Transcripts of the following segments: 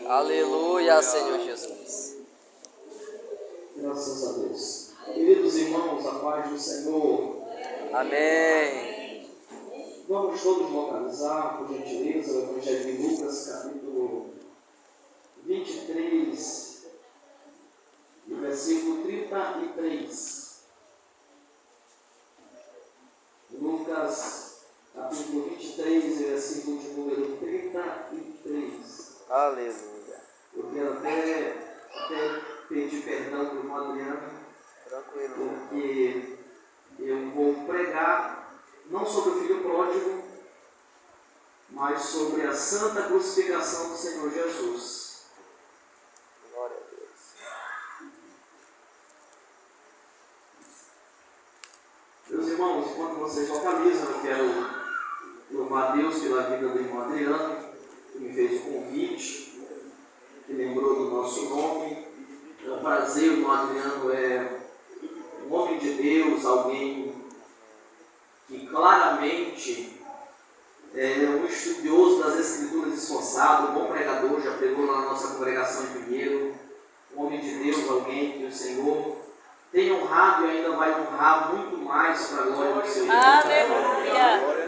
Aleluia, Senhor Jesus. Graças a Deus. Queridos irmãos, a paz do Senhor. Amém. Vamos todos localizar, por gentileza, o Evangelho de Lucas, capítulo 23, e versículo 33. Lucas, capítulo 23, e versículo de número 33. Aleluia. Eu quero até pedir perdão para o irmão Adriano, Tranquilo. porque eu vou pregar não sobre o filho pródigo, mas sobre a santa crucificação do Senhor Jesus. Glória a Deus. Meus irmãos, enquanto vocês localizam, eu quero louvar a Deus pela vida do irmão Adriano, que me fez o convite, que lembrou do nosso nome. É um prazer, o irmão Adriano é um homem de Deus, alguém que claramente é um estudioso das Escrituras esforçado, um bom pregador, já pregou lá na nossa congregação em Pinheiro, um homem de Deus, alguém que o Senhor tem honrado e ainda vai honrar muito mais para a glória do seu nome. Aleluia.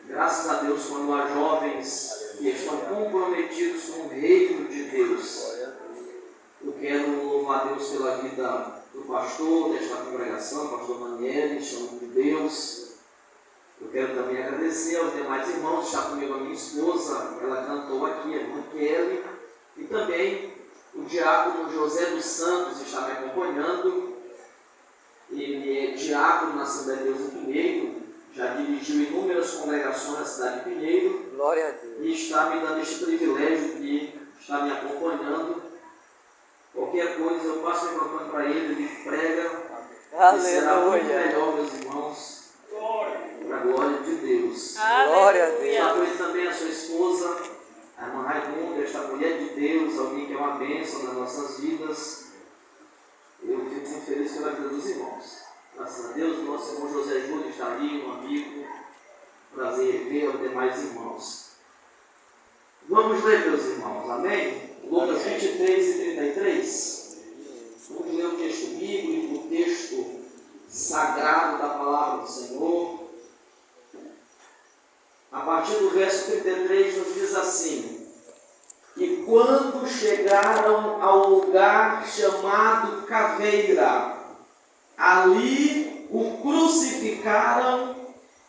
Graças a Deus, quando há jovens que estão comprometidos com o reino de Deus. Eu quero louvar a Deus pela vida do pastor desta congregação, pastor Maniel, chamo de Deus. Eu quero também agradecer aos demais irmãos, está comigo a minha esposa, ela cantou aqui, a irmã Kelly, e também o diácono José dos Santos está me acompanhando. Ele é diácono na Assembleia de Deus em Pinheiro, já dirigiu inúmeras congregações na cidade de Pinheiro. Glória a Deus. E está me dando este privilégio de estar me acompanhando. Qualquer coisa eu passo o microfone para ele prega. E será muito Aleluia. melhor, meus irmãos, para a glória de Deus. Glória a Está Deus. com ele também a sua esposa, a irmã Raimunda, esta mulher de Deus, alguém que é uma bênção nas nossas vidas. Eu fico muito feliz pela vida dos irmãos. Graças a Deus, o nosso irmão José Júnior está ali, um amigo. Prazer ver os demais irmãos. Vamos ler, meus irmãos, amém? Lucas 23 e 33. Vamos ler o texto bíblico, o texto sagrado da palavra do Senhor. A partir do verso 33 nos diz assim: E quando chegaram ao lugar chamado Caveira, ali o crucificaram,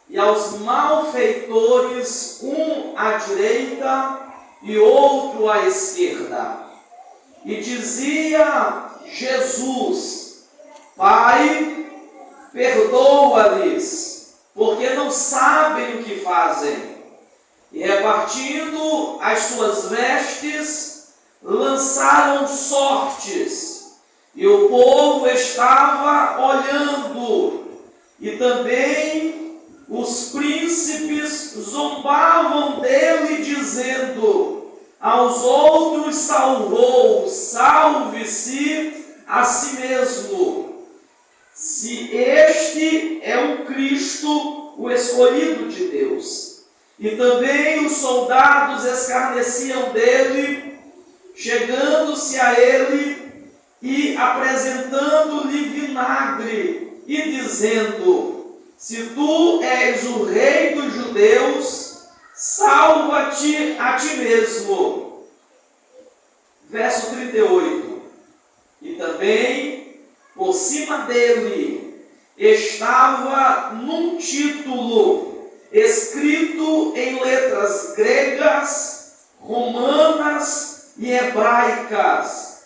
e aos malfeitores, um à direita e outro à esquerda. E dizia Jesus: Pai, perdoa-lhes, porque não sabem o que fazem. E repartindo as suas vestes, lançaram sortes. E o povo estava olhando, e também os príncipes zombavam dele, dizendo: aos outros salvou, salve-se a si mesmo, se este é o Cristo, o escolhido de Deus. E também os soldados escarneciam dele, chegando-se a ele e apresentando-lhe vinagre, e dizendo: se tu és o rei dos judeus, salva-te a ti mesmo. Verso 38. E também, por cima dele, estava num título, escrito em letras gregas, romanas e hebraicas: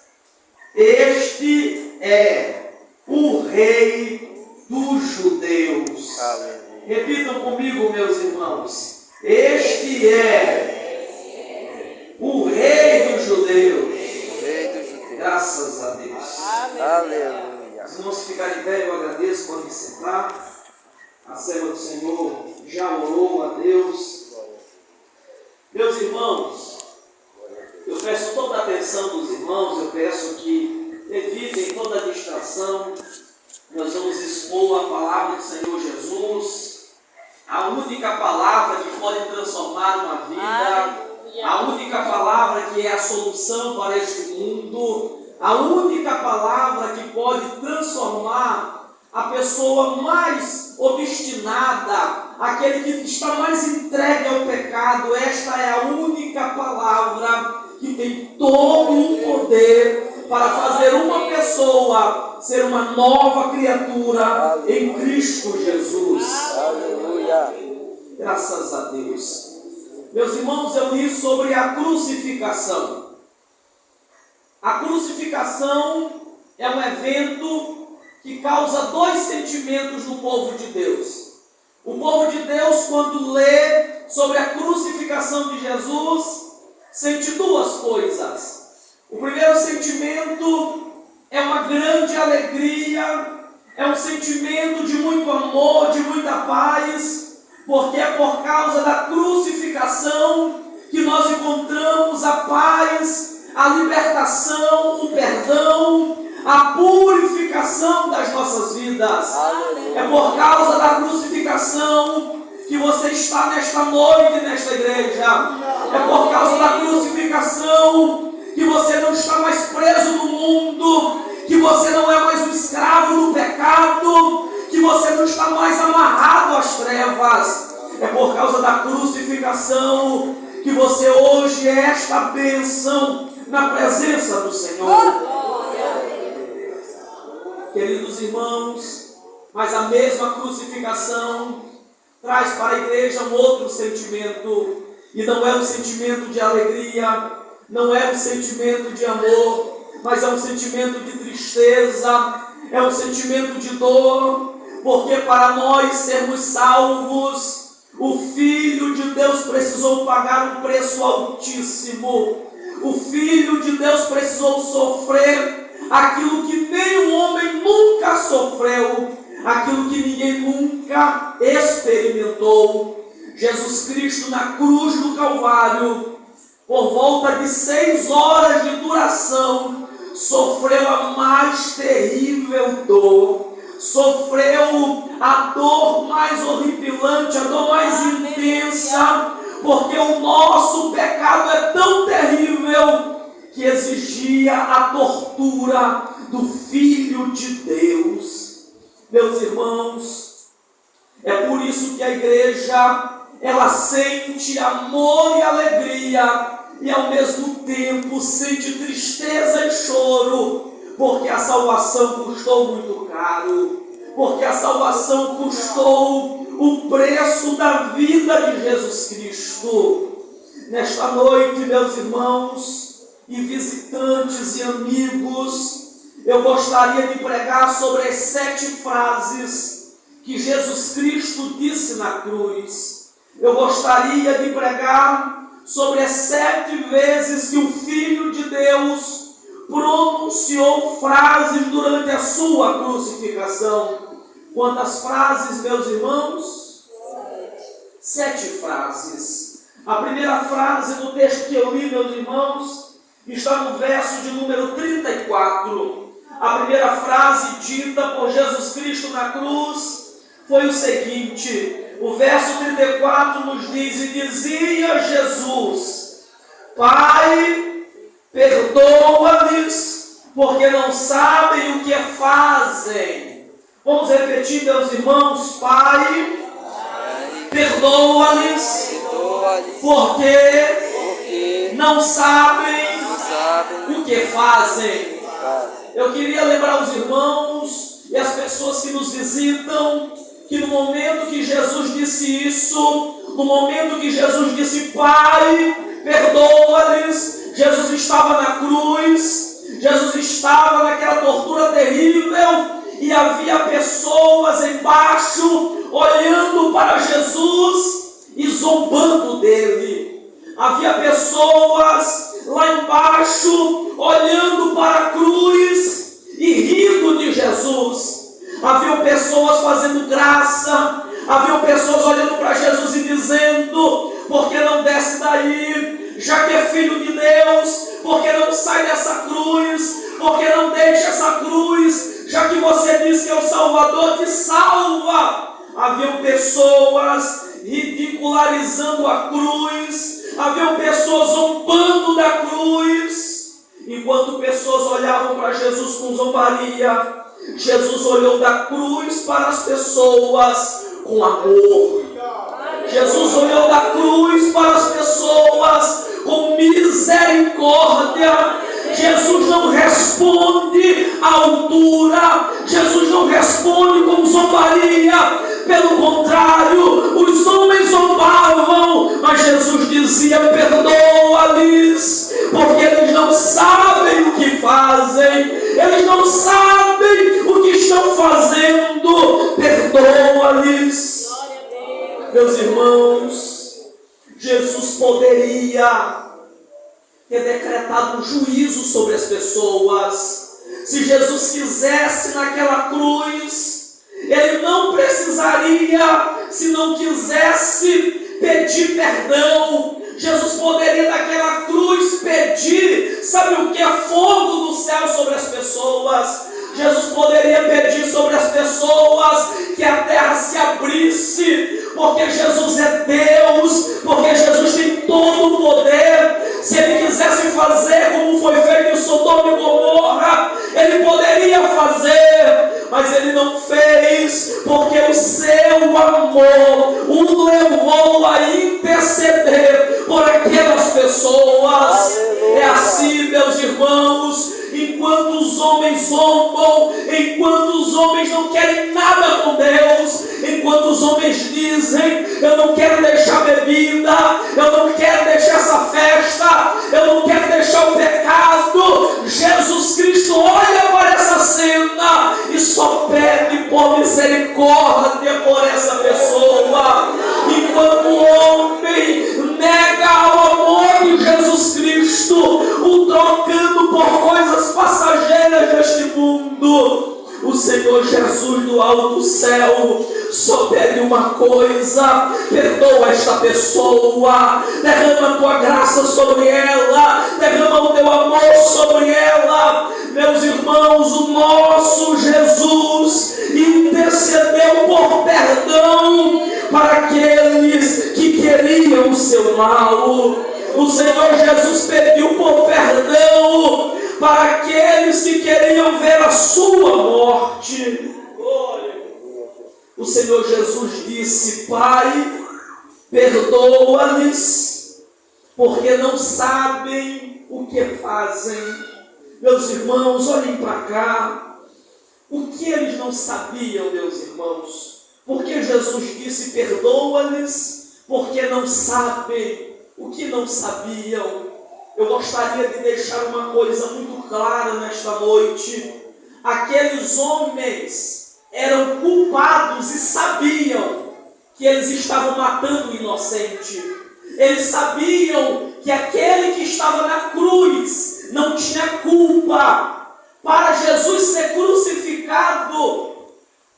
Este é o Rei dos Judeus. Aleluia. Repitam comigo, meus irmãos: Este é o Rei dos Judeus. Rei dos judeus. Graças a Deus. Aleluia. Os irmãos ficarem em pé, eu agradeço por me sentar. A serva do Senhor já orou a Deus. Meus irmãos, eu peço toda a atenção dos irmãos, eu peço que evitem toda a distração. Nós vamos expor a palavra do Senhor Jesus, a única palavra que pode transformar uma vida. a única palavra que é a solução para este mundo, a única palavra que pode transformar a pessoa mais obstinada, aquele que está mais entregue ao pecado. Esta é a única palavra que tem todo o poder para fazer uma pessoa ser uma nova criatura em Cristo Jesus. Aleluia. Graças a Deus. Meus irmãos, eu li sobre a crucificação. A crucificação é um evento que causa dois sentimentos no povo de Deus. O povo de Deus, quando lê sobre a crucificação de Jesus, sente duas coisas. O primeiro sentimento é uma grande alegria, é um sentimento de muito amor, de muita paz, porque é por causa da crucificação que nós encontramos a paz, a libertação, o perdão, a purificação das nossas vidas. Aleluia. É por causa da crucificação que você está nesta noite, nesta igreja. É por causa da crucificação que você não está mais preso no mundo, que você não é mais um escravo do pecado, que você não está mais amarrado às trevas. É por causa da crucificação que você hoje é esta bênção na presença do Senhor. Queridos irmãos, mas a mesma crucificação traz para a igreja um outro sentimento, e não é um sentimento de alegria, não é um sentimento de amor, mas é um sentimento de tristeza, é um sentimento de dor, porque para nós sermos salvos, o Filho de Deus precisou pagar um preço altíssimo. O Filho de Deus precisou sofrer aquilo que nenhum homem nunca sofreu, aquilo que ninguém nunca experimentou. Jesus Cristo na cruz do Calvário, por volta de 6 horas de duração, sofreu a mais terrível dor, sofreu a dor mais horripilante, a dor mais intensa, porque o nosso pecado é tão terrível que exigia a tortura do Filho de Deus. Meus irmãos, é por isso que a igreja, ela sente amor e alegria, e ao mesmo tempo sente tristeza e choro, porque a salvação custou muito caro, porque a salvação custou o preço da vida de Jesus Cristo. Nesta noite, meus irmãos, e visitantes e amigos, eu gostaria de pregar sobre as 7 frases que Jesus Cristo disse na cruz. Eu gostaria de pregar sobre as 7 vezes que o Filho de Deus pronunciou frases durante a sua crucificação. Quantas frases, meus irmãos? 7 frases. A primeira frase do texto que eu li, meus irmãos, está no verso de número 34. A primeira frase dita por Jesus Cristo na cruz foi o seguinte: o verso 34 nos diz: e dizia Jesus, Pai, perdoa-lhes, porque não sabem o que fazem. Vamos repetir, meus irmãos: Pai, perdoa-lhes, porque não sabem o que fazem. Eu queria lembrar os irmãos e as pessoas que nos visitam que no momento que Jesus disse isso, no momento que Jesus disse Pai, perdoa-lhes, Jesus estava na cruz, Jesus estava naquela tortura terrível, e havia pessoas embaixo olhando para Jesus e zombando dele. Havia pessoas lá embaixo olhando para a cruz e rindo de Jesus. Haviam pessoas fazendo graça, haviam pessoas olhando para Jesus e dizendo: por que não desce daí, já que é filho de Deus? Por que não sai dessa cruz? Por que não deixa essa cruz, já que você diz que é o Salvador, te salva? Haviam pessoas ridicularizando a cruz, haviam pessoas cruz, enquanto pessoas olhavam para Jesus com zombaria, Jesus olhou da cruz para as pessoas com amor. Jesus olhou da cruz para as pessoas com misericórdia. Jesus não responde à altura, Jesus não responde com zombaria, pelo contrário, os homens zombavam, mas Jesus dizia: perdoa-lhes, porque eles não sabem o que fazem, eles não sabem o que estão fazendo, perdoa-lhes. Meus irmãos, Jesus poderia ter decretado juízo sobre as pessoas. Se Jesus quisesse naquela cruz, ele não precisaria, se não quisesse, pedir perdão. Jesus poderia naquela cruz pedir, sabe o que? Fogo do céu sobre as pessoas. Jesus poderia pedir sobre as pessoas que a terra se abrisse, porque Jesus é Deus, porque Jesus tem todo o poder. Se ele quisesse fazer como foi feito em Sodoma e Gomorra, ele poderia fazer, mas ele não fez, porque o seu amor o levou a interceder por aquelas pessoas. É assim, meus irmãos, enquanto os homens zombam, enquanto os homens não querem nada com Deus, enquanto os homens dizem: eu não quero deixar bebida, eu não quero deixar essa festa, eu não quero deixar o pecado, Jesus Cristo olha para essa cena e só pede por misericórdia por essa pessoa. Enquanto o homem nega o amor de Jesus Cristo, o trocando por coisas passageiras deste mundo, o Senhor Jesus do alto céu só pede uma coisa: perdoa esta pessoa, derrama a tua graça sobre ela, derrama o teu amor sobre ela. Meus irmãos, o nosso Jesus intercedeu por perdão para aqueles que queriam o seu mal. O Senhor Jesus pediu por perdão para aqueles que queriam ver a sua morte. O Senhor Jesus disse: Pai, perdoa-lhes, porque não sabem o que fazem. Meus irmãos, olhem para cá. O que eles não sabiam, meus irmãos? Porque Jesus disse: perdoa-lhes, porque não sabem o que não sabiam. Eu gostaria de deixar uma coisa muito clara nesta noite. Aqueles homens eram culpados e sabiam que eles estavam matando o inocente. Eles sabiam que aquele que estava na cruz não tinha culpa. Para Jesus ser crucificado,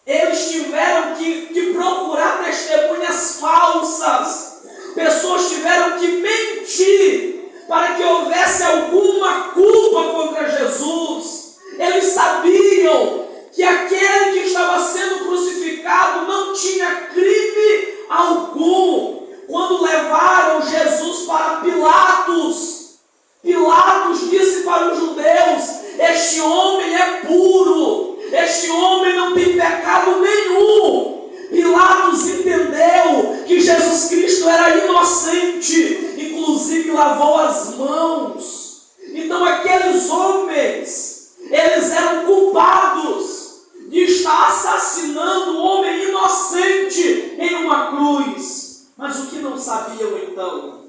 eles tiveram que procurar testemunhas falsas. Pessoas tiveram que mentir para que houvesse alguma culpa contra Jesus. Eles sabiam que aquele que estava sendo crucificado não tinha crime algum. Quando levaram Jesus para Pilatos, Pilatos disse para os judeus: este homem é puro, este homem não tem pecado nenhum. Pilatos entendeu que Jesus Cristo era inocente, inclusive lavou as mãos. Então aqueles homens, eles eram culpados de estar assassinando um homem inocente em uma cruz. Mas o que não sabiam então?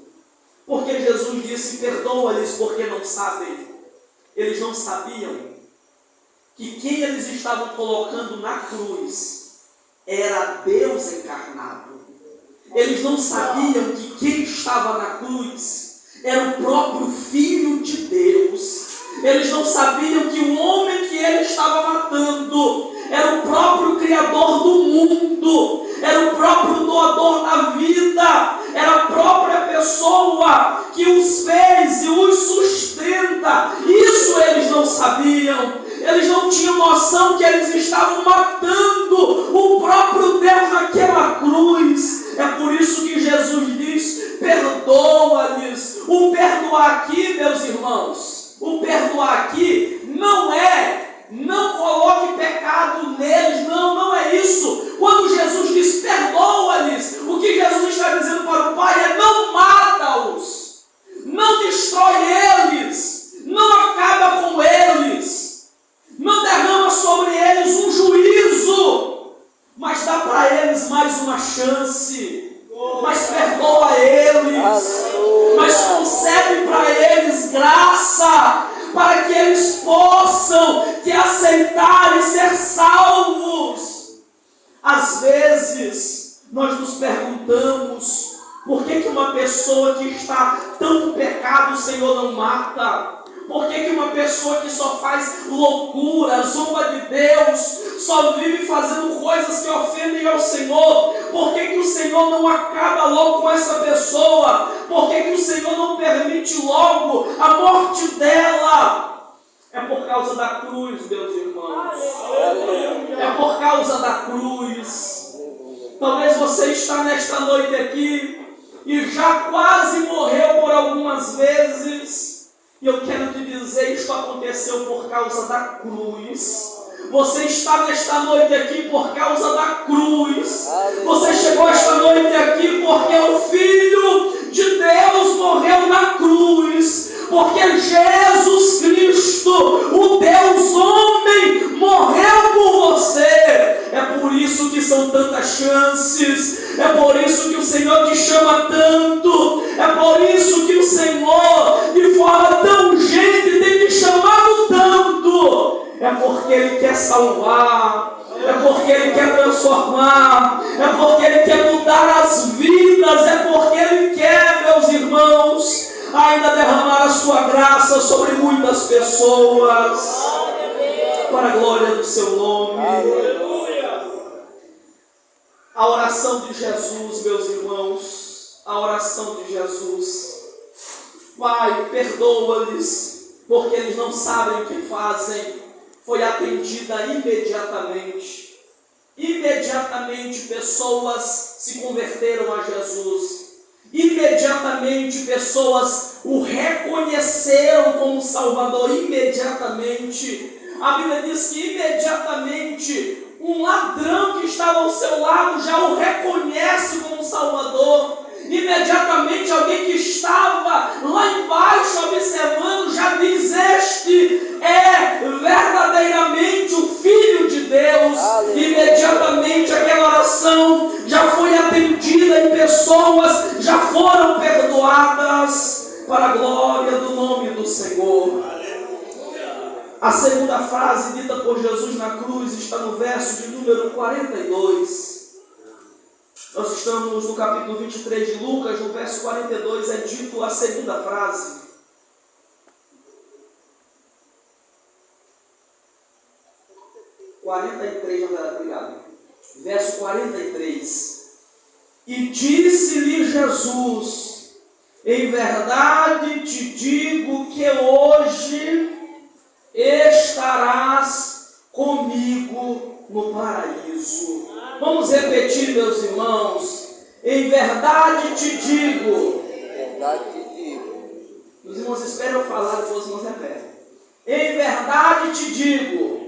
Porque Jesus disse: perdoa-lhes porque não sabem. Eles não sabiam que quem eles estavam colocando na cruz era Deus encarnado. Eles não sabiam que quem estava na cruz era o próprio Filho de Deus. Eles não sabiam que o homem que ele estava matando era o próprio Criador do mundo, era o próprio doador da vida, era a própria pessoa que os fez e os sustenta. Isso eles não sabiam. Eles não tinham noção que eles estavam matando o próprio Deus naquela cruz. É por isso que Jesus diz: perdoa-lhes. O perdoar aqui, meus irmãos, o perdoar aqui não coloque pecado neles, não é isso. Quando Jesus diz perdoa-lhes, o que Jesus está dizendo para o Pai é não mata-os, não destrói eles, não acaba com eles, não derrama sobre eles um juízo, mas dá para eles mais uma chance, mas perdoa eles, mas concede para eles graça, para que eles possam te aceitar e ser salvos. Às vezes, nós nos perguntamos, por que uma pessoa que está tão no pecado, o Senhor não mata? Por que uma pessoa que só faz loucura, zomba de Deus, só vive fazendo coisas que ofendem ao Senhor? Por que o Senhor não acaba logo com essa pessoa? Por que o Senhor não permite logo a morte dela? É por causa da cruz, meus irmãos. É por causa da cruz. Talvez você está nesta noite aqui e já quase morreu por algumas vezes. E eu quero te dizer, isso aconteceu por causa da cruz. Você está nesta noite aqui por causa da cruz. Você chegou esta noite aqui porque o Filho de Deus morreu na cruz. Porque Jesus Cristo, o Deus homem, morreu por você. É por isso que são tantas chances. É por isso que o Senhor te chama tanto. É por isso que o Senhor, de forma tão urgente, tem te chamado tanto. É porque Ele quer salvar. É porque Ele quer transformar. É porque Ele quer mudar as vidas. É porque Ele quer, meus irmãos, ainda derramar a sua graça sobre muitas pessoas. Para a glória do seu nome. A oração de Jesus, meus irmãos, a oração de Jesus. Pai, perdoa-lhes, porque eles não sabem o que fazem. Foi atendida imediatamente. Imediatamente pessoas se converteram a Jesus. Imediatamente pessoas o reconheceram como Salvador. Imediatamente. A Bíblia diz que imediatamente um ladrão que estava ao seu lado já o reconhece como Salvador. Imediatamente alguém que estava lá embaixo observando já diz: este é verdadeiramente o Filho de Deus. Imediatamente aquela oração já foi atendida e pessoas já foram perdoadas para a glória do nome do Senhor. A segunda frase dita por Jesus na cruz está no verso de número 42. Nós estamos no capítulo 23 de Lucas, no verso 42 é dito a segunda frase. Obrigado. Verso 43. E disse-lhe Jesus: em verdade te digo que hoje estarás comigo no paraíso. Vamos repetir, meus irmãos. Em verdade te digo. Os irmãos esperam eu falar, depois os irmãos repetem. Em verdade te digo.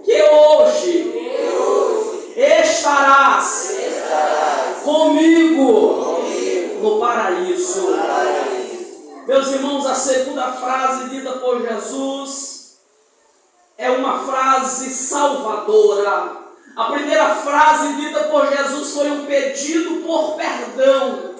Que hoje estarás comigo no paraíso. Meus irmãos, a segunda frase dita por Jesus é uma frase salvadora. A primeira frase dita por Jesus foi um pedido por perdão.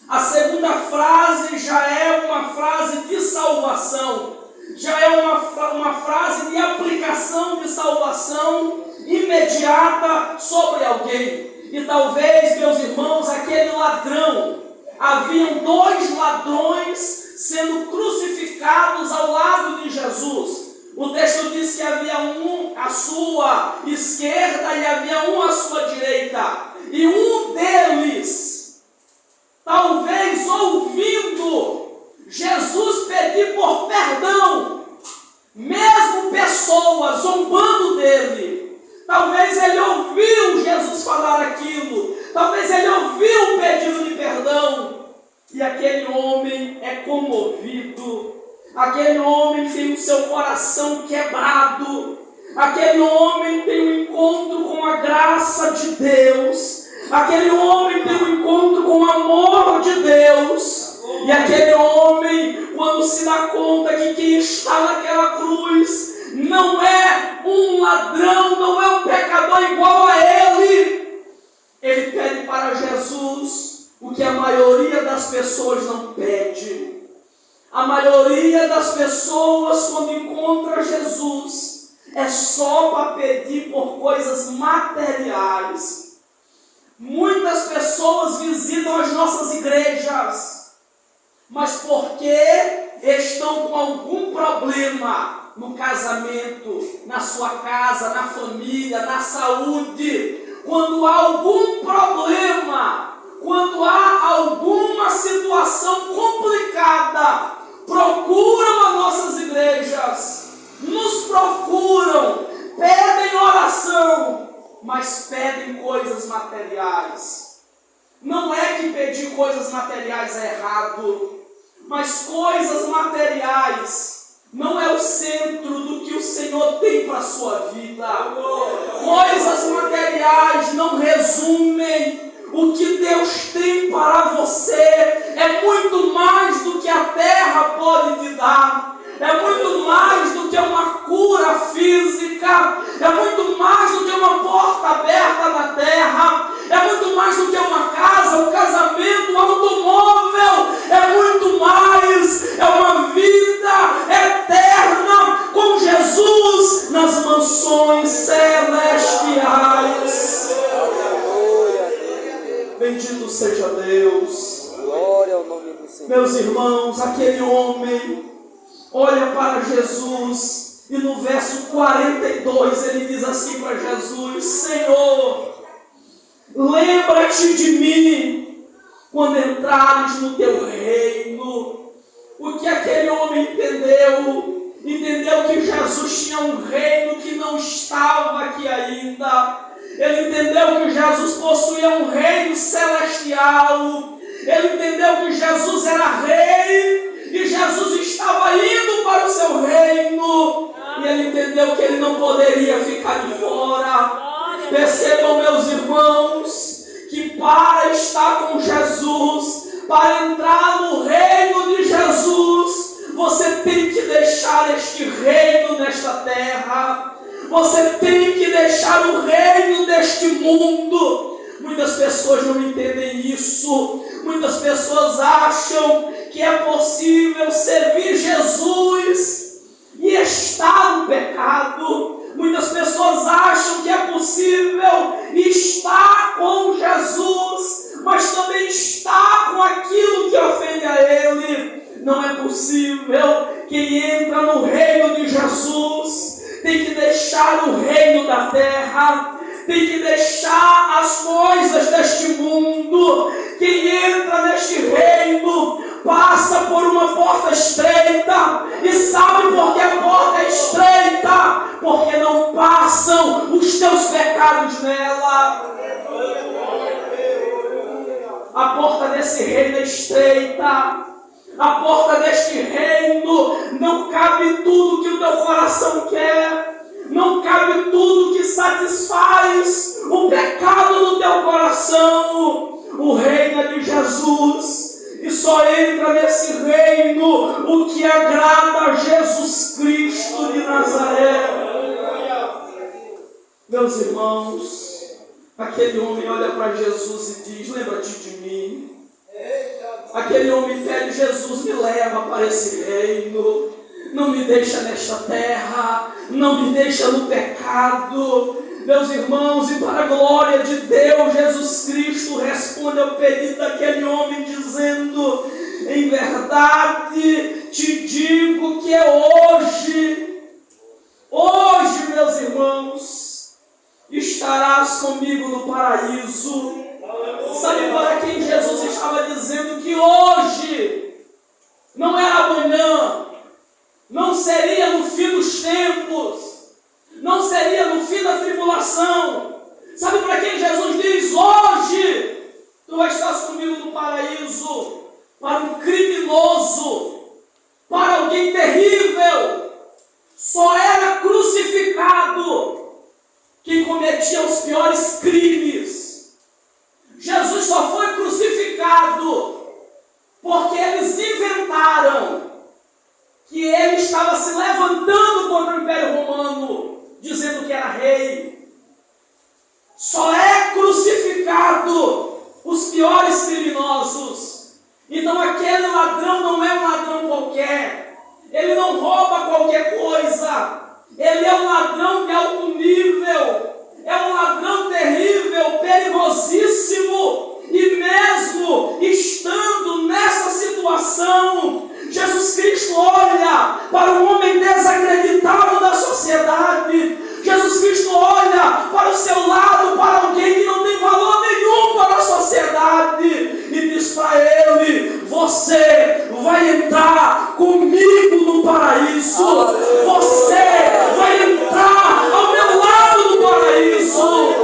A segunda frase já é uma frase de salvação. Já é uma frase de aplicação de salvação imediata sobre alguém. E talvez, meus irmãos, aquele ladrão, haviam 2 ladrões sendo crucificados ao lado de Jesus. O texto diz que havia um à sua esquerda e havia um à sua direita. E um deles, talvez ouvindo Jesus pedir por perdão, mesmo pessoas zombando dele, talvez ele ouviu Jesus falar aquilo, talvez ele ouviu o pedido de perdão, e aquele homem é comovido, aquele homem tem o seu coração quebrado, aquele homem tem um encontro com a graça de Deus, aquele homem tem um encontro com o amor de Deus, e aquele homem, quando se dá conta que quem está naquela cruz não é um ladrão, não é um pecador igual a ele pede para Jesus o que a maioria das pessoas não pede. A maioria das pessoas, quando encontra Jesus, é só para pedir por coisas materiais. Muitas pessoas visitam as nossas igrejas, mas porque estão com algum problema no casamento, na sua casa, na família, na saúde. Quando há algum problema, quando há alguma situação complicada, procuram as nossas igrejas, nos procuram, pedem oração, mas pedem coisas materiais. Não é que pedir coisas materiais é errado, mas coisas materiais não é o centro do que o Senhor tem para a sua vida. Coisas materiais não resumem o que Deus tem para você. É muito mais do que a terra pode te dar. É muito mais do que uma cura física. É muito mais do que uma porta aberta na terra. É muito mais do que uma casa, um casamento, um automóvel. É muito mais. É uma vida eterna com Jesus nas mansões celestiais. Bendito seja Deus. Glória ao nome do Senhor. Meus irmãos, aquele homem olha para Jesus e no verso 42 ele diz assim para Jesus: Senhor, lembra-te de mim quando entrares no teu reino. O que aquele homem entendeu? Entendeu que Jesus tinha um reino que não estava aqui ainda. Ele entendeu que Jesus possuía um reino celestial. Ele entendeu que Jesus era rei e Jesus estava indo para o seu reino. E ele entendeu que ele não poderia ficar de fora. Percebam, meus irmãos, que para estar com Jesus, para entrar no reino de Jesus, você tem que deixar este reino nesta terra. Você tem que deixar o reino deste mundo. Muitas pessoas não entendem isso. Muitas pessoas acham que é possível servir Jesus e estar no pecado. Muitas pessoas acham que é possível estar com Jesus, mas também estar com aquilo que ofende a Ele. Não é possível. Quem entra no reino de Jesus tem que deixar o reino da terra, tem que deixar as coisas deste mundo. Quem entra neste reino passa por uma porta estreita. E sabe por que a porta é estreita? Porque não passam os teus pecados nela. A porta desse reino é estreita. A porta deste reino não cabe tudo que o teu coração quer. Não cabe tudo que satisfaz o pecado do teu coração. O reino é de Jesus. E só entra nesse reino o que agrada a Jesus Cristo de Nazaré. Meus irmãos, aquele homem olha para Jesus e diz: lembra-te de mim. Aquele homem pede: Jesus, me leva para esse reino. Não me deixa nesta terra. Não me deixa no pecado. Meus irmãos, e para a glória de Deus, Jesus Cristo responde ao pedido daquele homem dizendo: em verdade te digo que é hoje, meus irmãos, estarás comigo no paraíso. Sabe para quem Jesus estava dizendo que hoje não era amanhã, não seria no fim dos tempos, não seria no fim da tribulação? Sabe para quem Jesus diz: hoje tu estás comigo no paraíso? para um criminoso, para alguém terrível. Só era crucificado quem cometia os piores crimes. Jesus só foi crucificado porque eles inventaram que ele estava se levantando contra o Império Romano, dizendo que era rei. Só é crucificado os piores criminosos. Então aquele ladrão não é um ladrão qualquer. Ele não rouba qualquer coisa. Ele é um ladrão de alto nível. É um ladrão terrível, perigosíssimo. E mesmo estando nessa situação, Jesus Cristo olha para um homem desacreditado da sociedade. Jesus Cristo olha para o seu lado, para alguém que não tem valor nenhum para a sociedade, e diz para ele: você vai entrar comigo no paraíso. Você vai entrar ao meu lado no paraíso.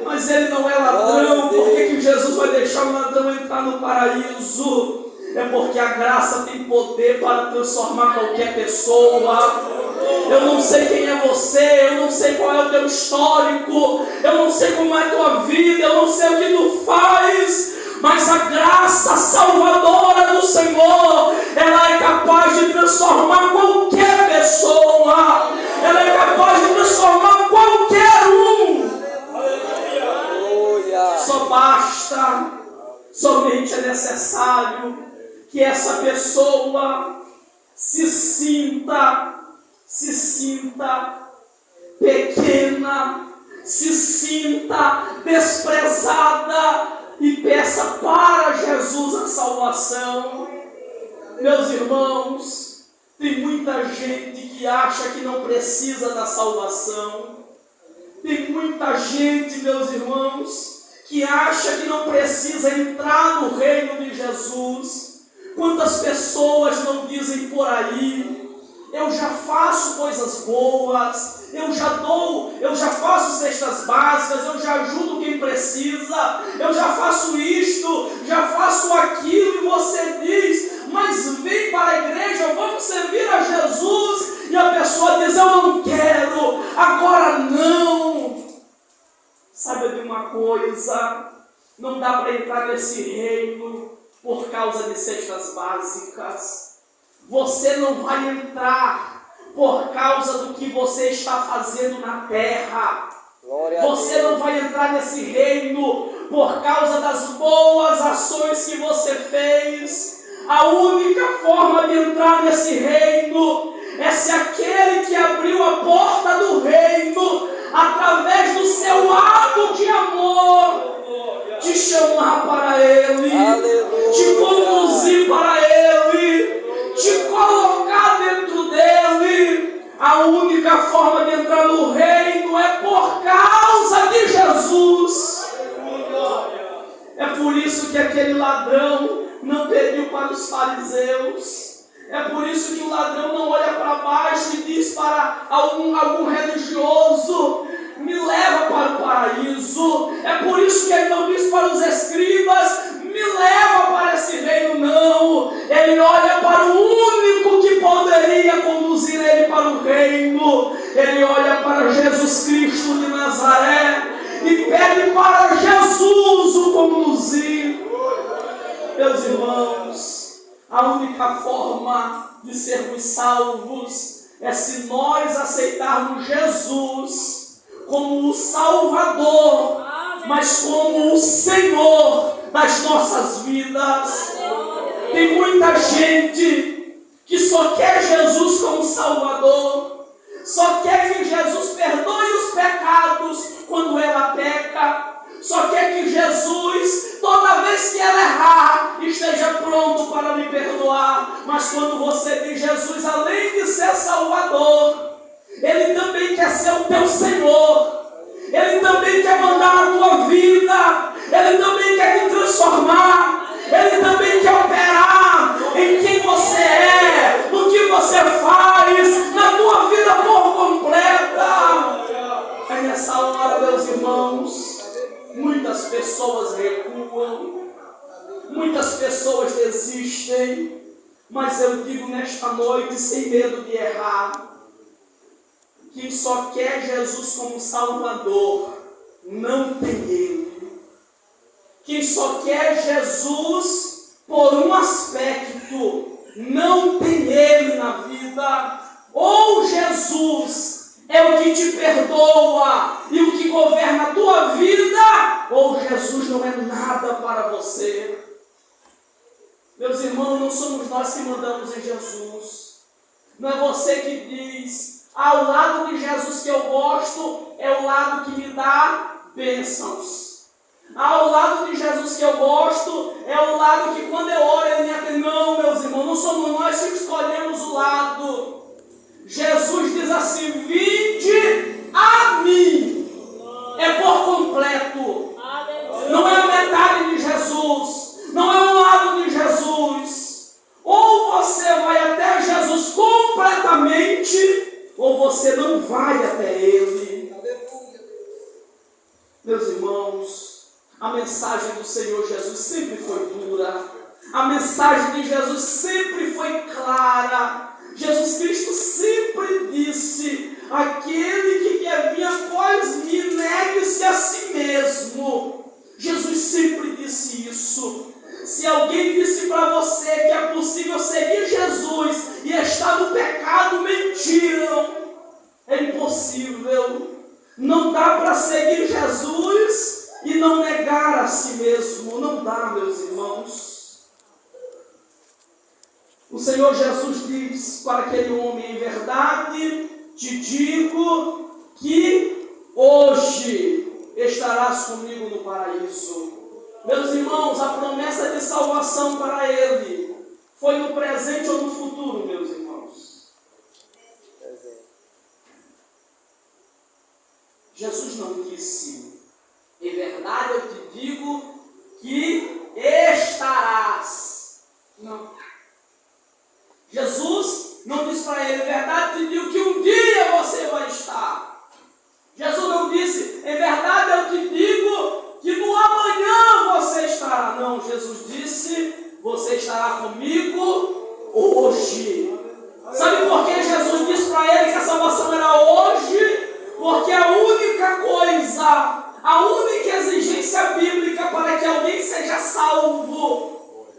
Mas ele não é ladrão. Por que Jesus vai deixar o ladrão entrar no paraíso? É porque a graça tem poder para transformar qualquer pessoa. Eu não sei quem é você, eu não sei qual é o teu histórico, eu não sei como é a tua vida, eu não sei o que tu faz, mas a graça salvadora do Senhor, ela é capaz de transformar qualquer pessoa, ela é capaz de transformar qualquer um. Só basta, somente é necessário que essa pessoa se sinta pequena, se sinta desprezada e peça para Jesus a salvação. Meus irmãos, tem muita gente que acha que não precisa da salvação. Tem muita gente, meus irmãos, que acha que não precisa entrar no reino de Jesus. Quantas pessoas não dizem por aí: eu já faço coisas boas, eu já faço cestas básicas, eu já ajudo quem precisa, eu já faço isto, já faço aquilo, e você diz: mas vem para a igreja, vamos servir a Jesus, e a pessoa diz: eu não quero, agora não. Saiba de uma coisa, não dá para entrar nesse reino por causa de cestas básicas. Você não vai entrar por causa do que você está fazendo na terra. Você não vai entrar nesse reino por causa das boas ações que você fez. A única forma de entrar nesse reino é se aquele que abriu a porta do reino, através do seu ato de amor, te chamar para Ele, te conduzir para Ele, te colocar dentro dele. A única forma de entrar no reino é por causa de Jesus. É por isso que aquele ladrão não pediu para os fariseus. É por isso que o ladrão não olha para baixo e diz para algum religioso: me leva para o paraíso. É por isso que ele não diz para os escribas: me leva para esse reino. Não, ele olha para o único que poderia conduzir ele para o reino. Ele olha para Jesus Cristo de Nazaré e pede para Jesus o conduzir. Meus irmãos, a única forma de sermos salvos é se nós aceitarmos Jesus como o Salvador, mas como o Senhor das nossas vidas. Tem muita gente que só quer Jesus como Salvador, só quer que Jesus perdoe os pecados quando ela peca, só quer que Jesus, toda vez que ela errar, esteja pronto para me perdoar. Mas quando você diz: Jesus, além de ser Salvador, Ele também quer ser o teu Senhor, Ele também quer mandar a tua vida, Ele também quer te transformar, Ele também quer operar em quem você é, no que você faz, na tua vida por completa. É nessa hora, meus irmãos, muitas pessoas recuam, muitas Muitas pessoas desistem, mas eu digo nesta noite, sem medo de errar, quem só quer Jesus como Salvador, não tem Ele. Quem só quer Jesus por um aspecto, não tem Ele na vida. Ou Jesus é o que te perdoa e o que governa a tua vida, ou Jesus não é nada para você. Meus irmãos, não somos nós que mandamos em Jesus. Não é você que diz, o lado de Jesus que eu gosto é o lado que me dá bênçãos. O lado de Jesus que eu gosto é o lado que quando eu oro ele me atende. Não, meus irmãos, não somos nós que escolhemos o lado. Jesus diz assim, vinde a mim. É por completo. Não é a metade de Jesus. Não é um lado de Jesus. Ou você vai até Jesus completamente, ou você não vai até Ele. Meus irmãos, a mensagem do Senhor Jesus sempre foi dura. A mensagem de Jesus sempre foi clara. Jesus Cristo sempre disse, aquele que quer vir após mim, negue-se a si mesmo. Jesus sempre disse isso. Se alguém disse para você que é possível seguir Jesus e estar no pecado, mentiram. É impossível. Não dá para seguir Jesus e não negar a si mesmo. Não dá, meus irmãos. O Senhor Jesus diz para aquele homem, em verdade te digo que hoje estarás comigo no paraíso. Meus irmãos, a promessa de salvação para ele foi no presente ou no futuro, meus irmãos? Jesus não disse, em verdade eu te digo que estarás. Não. Jesus não disse para ele, em verdade te digo que um dia você vai estar. Jesus não disse, em verdade eu te digo que no amanhã você estará. Não, Jesus disse, você estará comigo hoje. Sabe por que Jesus disse para ele que a salvação era hoje? Porque a única coisa, a única exigência bíblica para que alguém seja salvo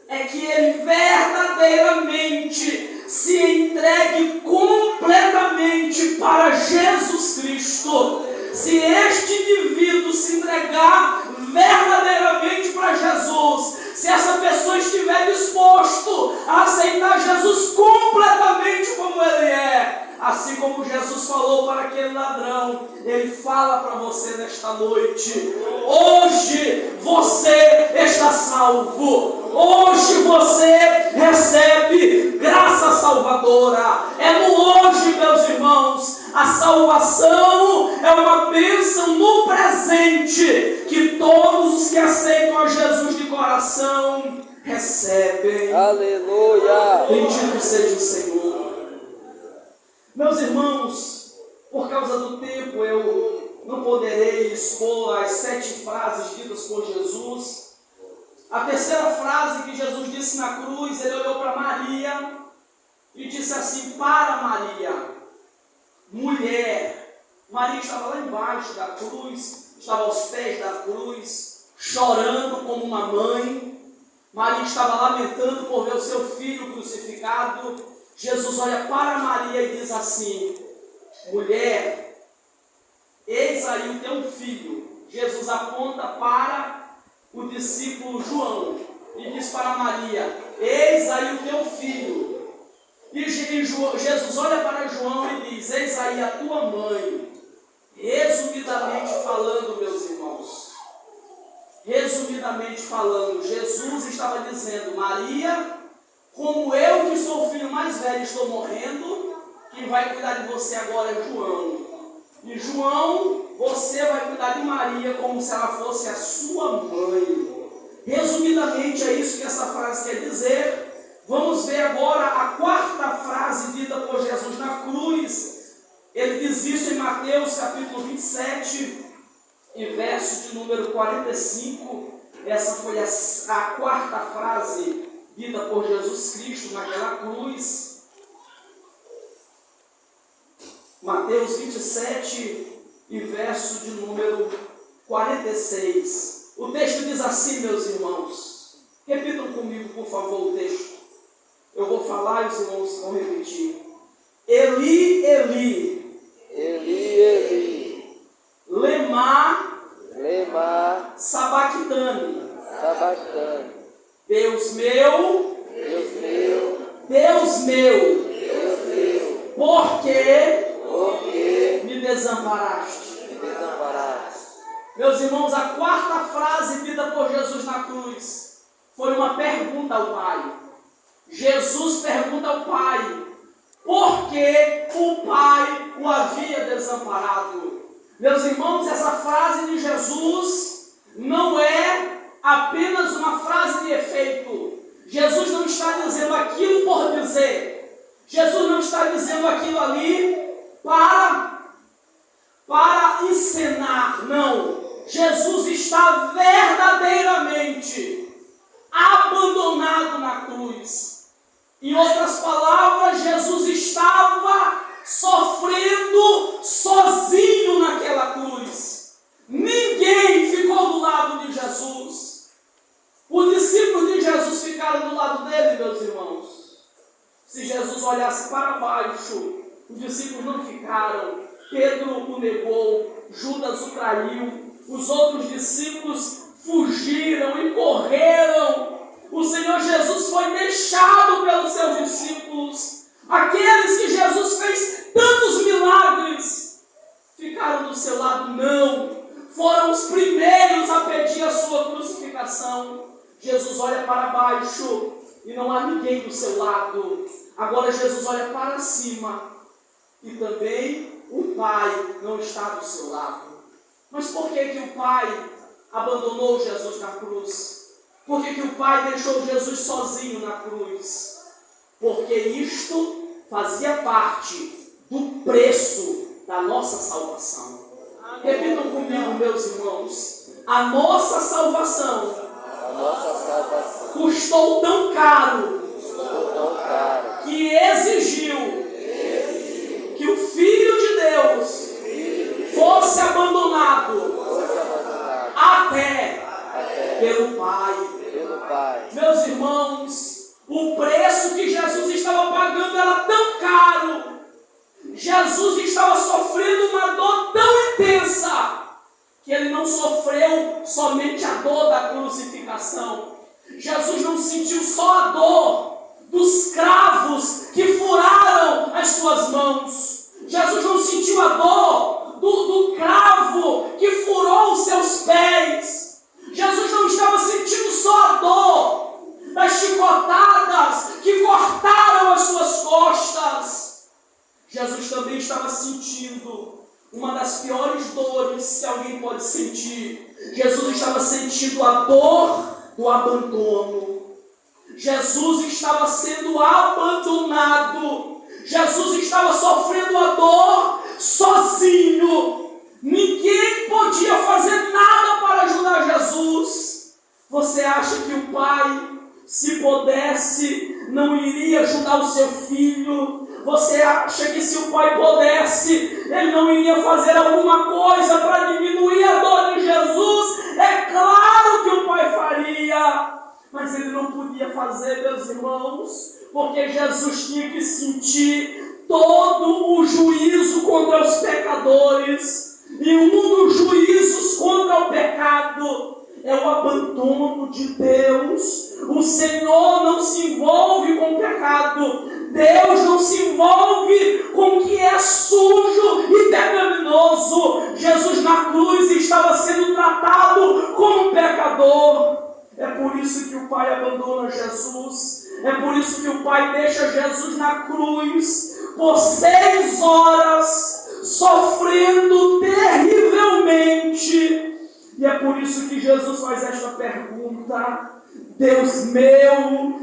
é que ele verdadeiramente se entregue completamente para Jesus Cristo. Se este indivíduo se entregar verdadeiramente para Jesus, se essa pessoa estiver disposto a aceitar Jesus completamente como ele é, assim como Jesus falou para aquele ladrão, ele fala para você nesta noite, hoje você está salvo, hoje você recebe graça salvadora. É no hoje, meus irmãos. A salvação é uma bênção no presente que todos os que aceitam a Jesus de coração recebem. Aleluia! Bendito seja o Senhor. Meus irmãos, por causa do tempo eu não poderei expor as 7 frases ditas por Jesus. A terceira frase que Jesus disse na cruz, ele olhou para Maria e disse assim, para Maria, mulher. Maria estava lá embaixo da cruz, estava aos pés da cruz, chorando como uma mãe. Maria estava lamentando por ver o seu filho crucificado. Jesus olha para Maria e diz assim, mulher, eis aí o teu filho. Jesus aponta para o discípulo João e diz para Maria, eis aí o teu filho. E Jesus olha para João e diz, eis aí a tua mãe. Resumidamente falando, meus irmãos, resumidamente falando, Jesus estava dizendo, Maria, como eu que sou o filho mais velho estou morrendo, quem vai cuidar de você agora é João. E João, você vai cuidar de Maria como se ela fosse a sua mãe. Resumidamente é isso que essa frase quer dizer. Vamos ver agora a 4ª frase dita por Jesus na cruz. Ele diz isso em Mateus capítulo 27, e verso de número 45. Essa foi a quarta frase dita por Jesus Cristo naquela cruz. Mateus 27 e verso de número 46. O texto diz assim, meus irmãos. Repitam comigo, por favor, o texto. Eu vou falar e os irmãos vão repetir. Eli, Eli. Eli, Eli. Lema Sabachthani. Sabachthani. Deus meu. Deus meu. Deus meu. Deus meu. Por que Me desamparaste? desamparaste. Meus irmãos, a quarta frase dita por Jesus na cruz foi uma pergunta ao Pai. Jesus pergunta ao Pai por que o Pai o havia desamparado. Meus irmãos, essa frase de Jesus não é apenas uma frase de efeito. Jesus não está dizendo aquilo por dizer. Jesus não está dizendo aquilo ali para encenar. Não. Jesus está verdadeiramente abandonado na cruz. Em outras palavras, Jesus estava sofrendo sozinho naquela cruz. Ninguém ficou do lado de Jesus. Os discípulos de Jesus ficaram do lado dele, meus irmãos. Se Jesus olhasse para baixo, os discípulos não ficaram. Pedro o negou, Judas o traiu, os outros discípulos fugiram e correram. O Senhor Jesus foi deixado pelos seus discípulos. Aqueles que Jesus fez tantos milagres ficaram do seu lado, não. Foram os primeiros a pedir a sua crucificação. Jesus olha para baixo e não há ninguém do seu lado. Agora Jesus olha para cima e também o Pai não está do seu lado. Mas por que o Pai abandonou Jesus na cruz? Por que o Pai deixou Jesus sozinho na cruz? Porque isto fazia parte do preço da nossa salvação. Repitam comigo, meus irmãos. A nossa salvação custou tão caro que exigiu que o Filho de Deus fosse abandonado até pelo Pai. Meus irmãos, o preço que Jesus estava pagando era tão caro. Jesus estava sofrendo uma dor tão intensa que ele não sofreu somente a dor da crucificação. Jesus não sentiu só a dor dos cravos que furaram as suas mãos. Jesus não sentiu a dor do cravo que furou os seus pés. Jesus não estava sentindo só a dor das chicotadas que cortaram as suas costas. Jesus também estava sentindo uma das piores dores que alguém pode sentir. Jesus estava sentindo a dor do abandono. Jesus estava sendo abandonado. Jesus estava sofrendo a dor sozinho. Ninguém podia fazer nada para ajudar Jesus. Você acha que o Pai, se pudesse, não iria ajudar o seu filho? Você acha que se o Pai pudesse, ele não iria fazer alguma coisa para diminuir a dor de Jesus? É claro que o Pai faria, mas ele não podia fazer, meus irmãos, porque Jesus tinha que sentir todo o juízo contra os pecadores. E um dos juízos contra o pecado é o abandono de Deus. O Senhor não se envolve com o pecado. Deus não se envolve com o que é sujo e pecaminoso. Jesus na cruz estava sendo tratado como um pecador. É por isso que o Pai abandona Jesus. É por isso que o Pai deixa Jesus na cruz por 6 horas, sofrendo terrivelmente. E é por isso que Jesus faz esta pergunta: Deus meu,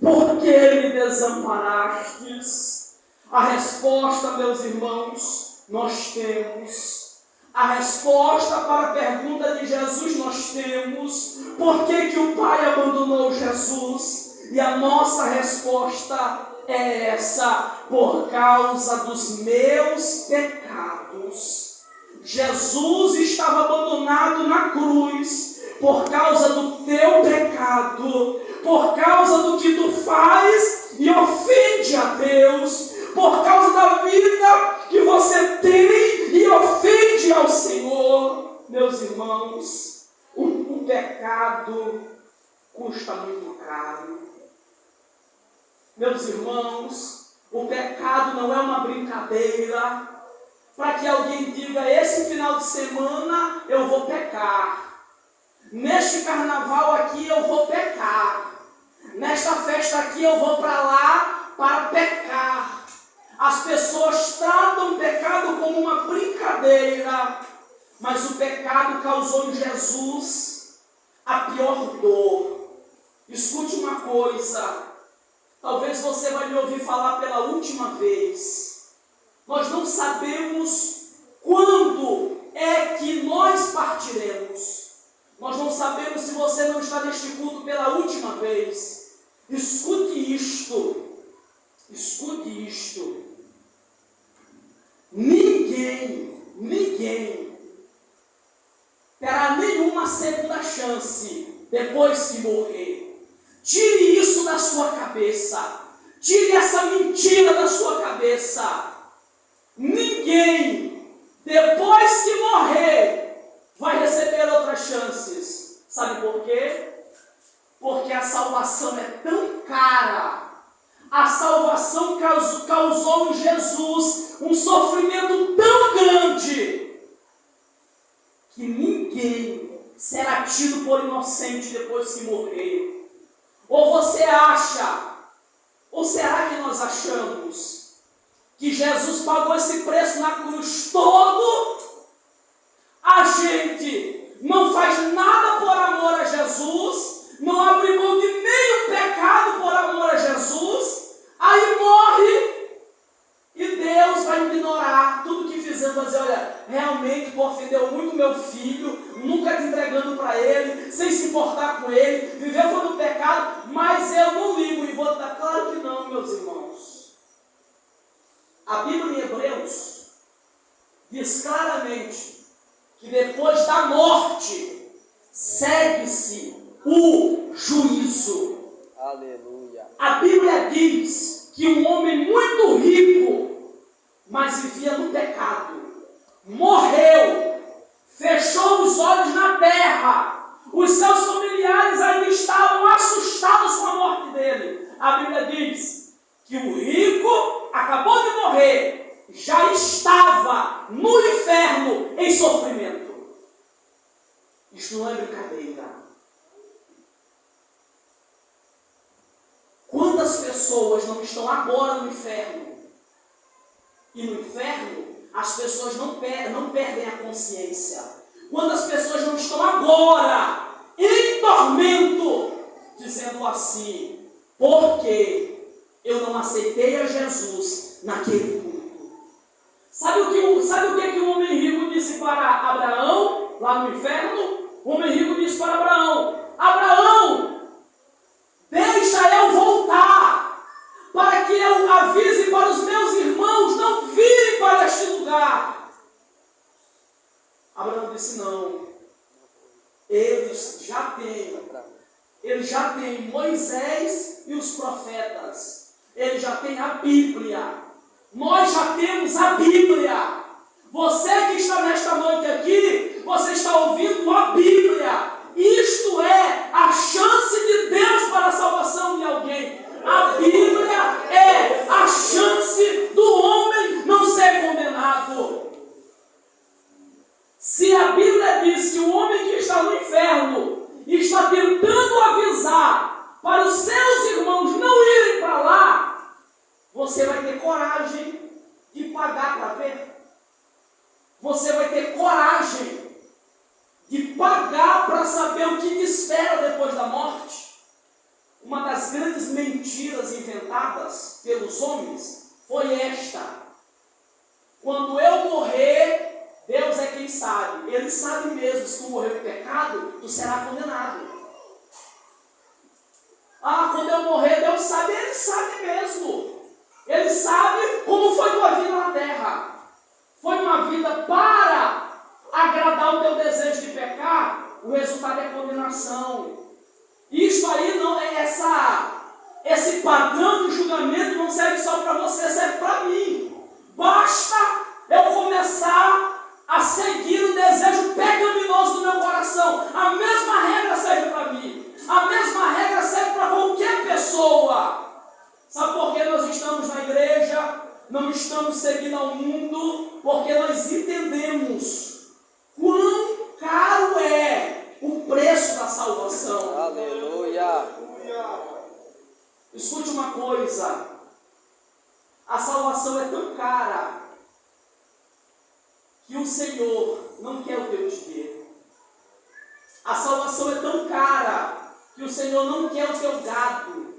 por que me desamparastes? A resposta, meus irmãos, nós temos. A resposta para a pergunta de Jesus nós temos: por que o Pai abandonou Jesus? E a nossa resposta é essa: por causa dos meus pecados. Jesus estava abandonado na cruz por causa do teu pecado, por causa do que tu faz e ofende a Deus, por causa da vida que você tem e ofende ao Senhor. Meus irmãos, o pecado custa muito caro. Meus irmãos, o pecado não é uma brincadeira para que alguém diga: esse final de semana eu vou pecar, neste carnaval aqui eu vou pecar, nesta festa aqui eu vou para lá para pecar. As pessoas tratam o pecado como uma brincadeira, mas o pecado causou em Jesus a pior dor. Escute uma coisa, talvez você vai me ouvir falar pela última vez. Nós não sabemos quando é que nós partiremos. Nós não sabemos se você não está neste culto pela última vez. Escute isto. Escute isto. Ninguém terá nenhuma segunda chance depois que morrer. Tire isso da sua cabeça. Tire essa mentira da sua cabeça. Ninguém, depois que morrer, vai receber outras chances. Sabe por quê? Porque a salvação é tão cara. A salvação causou em Jesus um sofrimento tão grande que ninguém será tido por inocente depois que morrer. Ou você acha, ou será que nós achamos que Jesus pagou esse preço na cruz todo? A gente não faz nada por amor a Jesus, não abre mão de nenhum pecado por amor a Jesus, aí morre e Deus vai ignorar tudo que fizemos. Vai dizer: olha, realmente tu ofendeu muito meu filho, nunca te entregando para ele, sem se importar com ele, viveu todo o pecado, mas eu não ligo e vou dar. Claro que não, meus irmãos. A Bíblia em Hebreus diz claramente que depois da morte segue-se o juízo. Aleluia. A Bíblia diz que um homem muito rico, mas vivia no pecado, morreu, fechou os olhos na terra. Os seus familiares ainda estavam assustados com a morte dele. A Bíblia diz que o rico acabou de morrer, já estava no inferno em sofrimento. Isso não é brincadeira. Quantas pessoas não estão agora no inferno? E no inferno, as pessoas não perdem a consciência. Quantas pessoas não estão agora em tormento, dizendo assim: porque eu não aceitei a Jesus naquele culto. Sabe o que o homem rico disse para Abraão, lá no inferno? O homem rico disse para Abraão: Abraão, deixa eu voltar, para que eu avise para os meus irmãos não virem para este lugar. Abraão disse: não, eles já têm Moisés e os profetas. Ele já tem a Bíblia. Nós já temos a Bíblia. Você que está nesta noite aqui, você está ouvindo a Bíblia. Isto é a chance de Deus para a salvação de alguém. A Bíblia é a chance do homem não ser condenado. Se a Bíblia diz que o homem que está no inferno está tentando avisar para os seus irmãos não irem para lá, você vai ter coragem de pagar para ver? Você vai ter coragem de pagar para saber o que te espera depois da morte? Uma das grandes mentiras inventadas pelos homens foi esta: quando eu morrer, Deus é que nem sabe. Ele sabe mesmo, se tu morrer com pecado, tu será condenado. Quando eu morrer, Deus sabe, Ele sabe mesmo. Ele sabe como foi tua vida na terra. Foi uma vida para agradar o teu desejo de pecar, o resultado é condenação. Isto aí não é esse padrão de julgamento não serve só para você, serve para mim. Basta eu começar a seguir o desejo pecaminoso do meu coração. A mesma regra serve para mim. A mesma regra serve para qualquer pessoa. Sabe por que nós estamos na igreja? Não estamos seguindo ao mundo, porque nós entendemos quão caro é o preço da salvação. Aleluia. Escute uma coisa, a salvação é tão cara que o Senhor não quer o teu dinheiro. A salvação é tão cara que o Senhor não quer o teu gado.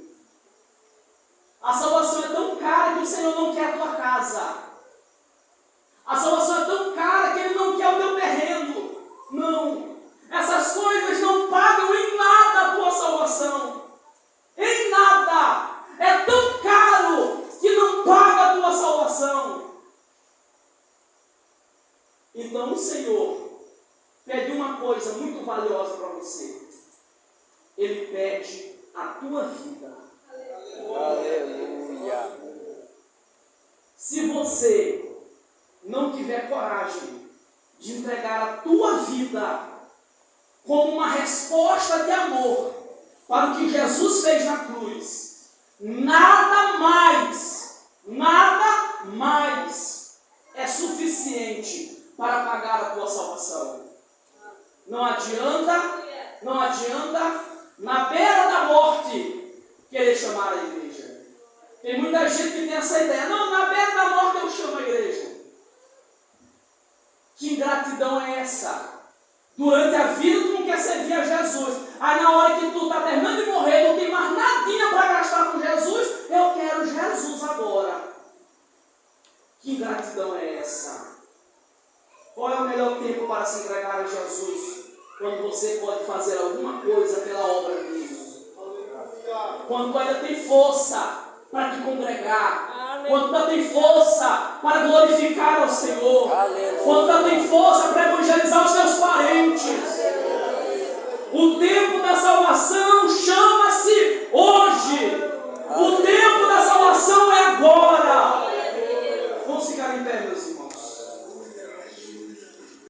A salvação é tão cara que o Senhor não quer a tua casa. A salvação é tão cara que Ele não quer o teu terreno. Não. Essas coisas não pagam em nada a tua salvação. Em nada. É tão caro que não paga a tua salvação. Então o Senhor pede uma coisa muito valiosa para você. Ele pede a tua vida. Aleluia. Se você não tiver coragem de entregar a tua vida como uma resposta de amor para o que Jesus fez na cruz, nada mais é suficiente para pagar a tua salvação. Não adianta, na beira da morte, querer chamar a igreja. Tem muita gente que tem essa ideia. Não, na beira da morte eu chamo a igreja. Que ingratidão é essa? Durante a vida tu não quer servir a Jesus. Aí na hora que tu está terminando de morrer, não tem mais nadinha para gastar com Jesus, eu quero Jesus agora. Que ingratidão é essa? Qual é o melhor tempo para se entregar a Jesus? Quando você pode fazer alguma coisa pela obra dele. Quando tu ainda tem força para te congregar. Quando tu ainda tem força para glorificar ao Senhor. Quando tu ainda tem força para evangelizar os teus